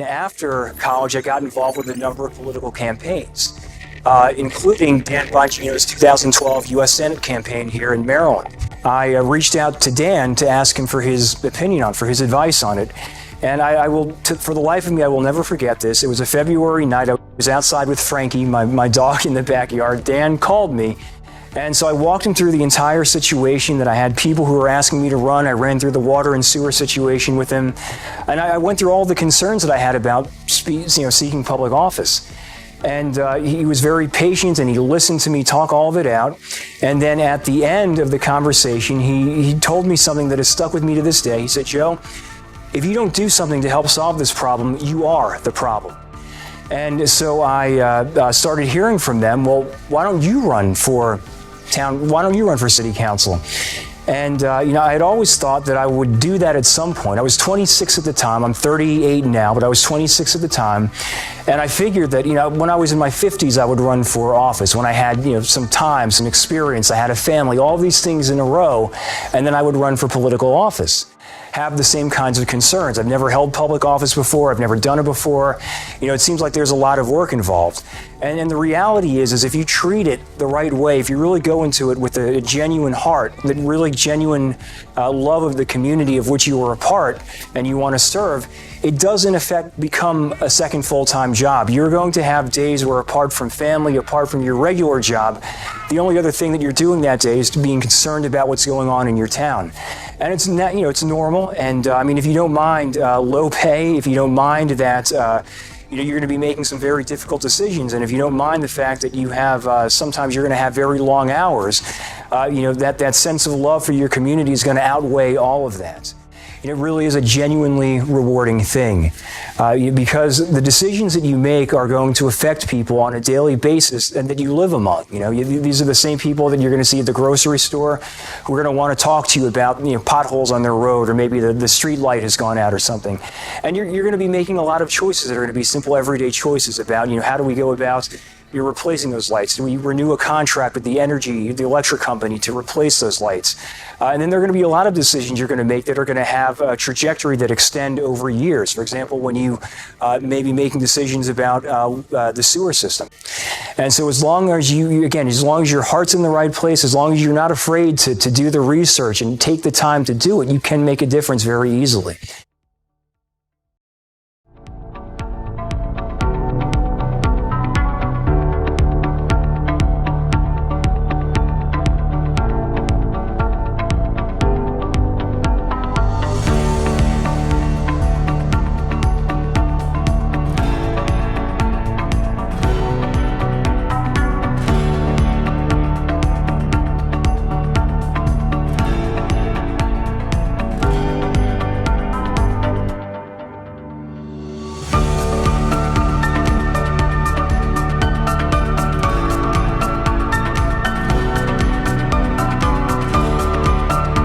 then after college, I got involved with a number of political campaigns, including Dan Bongino's 2012 U.S. Senate campaign here in Maryland. I reached out to Dan to ask him for his opinion for his advice on it. And I will, for the life of me, I will never forget this. It was a February night. I was outside with Frankie, my dog, in the backyard. Dan called me. And so I walked him through the entire situation, that I had people who were asking me to run. I ran through the water and sewer situation with him. And I went through all the concerns that I had about seeking public office. And he was very patient, and he listened to me talk all of it out. And then at the end of the conversation, he told me something that has stuck with me to this day. He said, "Joe, if you don't do something to help solve this problem, you are the problem." And so I started hearing from them, well, why don't you run for city council? And, I had always thought that I would do that at some point. I was 26 at the time. I'm 38 now, but I was 26 at the time. And I figured that, when I was in my 50s, I would run for office. When I had, some time, some experience, I had a family, all these things in a row, and then I would run for political office. Have the same kinds of concerns. I've never held public office before. I've never done it before. It seems like there's a lot of work involved. And the reality is if you treat it the right way, if you really go into it with a genuine heart, the really genuine love of the community of which you are a part and you want to serve, it does in effect become a second full-time job. You're going to have days where, apart from family, apart from your regular job, the only other thing that you're doing that day is being concerned about what's going on in your town. And it's it's normal. And if you don't mind low pay, if you don't mind that you're going to be making some very difficult decisions, and if you don't mind the fact that you have sometimes you're going to have very long hours, that sense of love for your community is going to outweigh all of that. It really is a genuinely rewarding thing because the decisions that you make are going to affect people on a daily basis and that you live among. These are the same people that you're going to see at the grocery store who are going to want to talk to you about potholes on their road, or maybe the street light has gone out or something. And you're going to be making a lot of choices that are going to be simple everyday choices about how do we go about you're replacing those lights. Do we renew a contract with the electric company to replace those lights? And then there are going to be a lot of decisions you're going to make that are going to have a trajectory that extend over years. For example, when you may be making decisions about the sewer system. And so as long as your heart's in the right place, as long as you're not afraid to do the research and take the time to do it, you can make a difference very easily.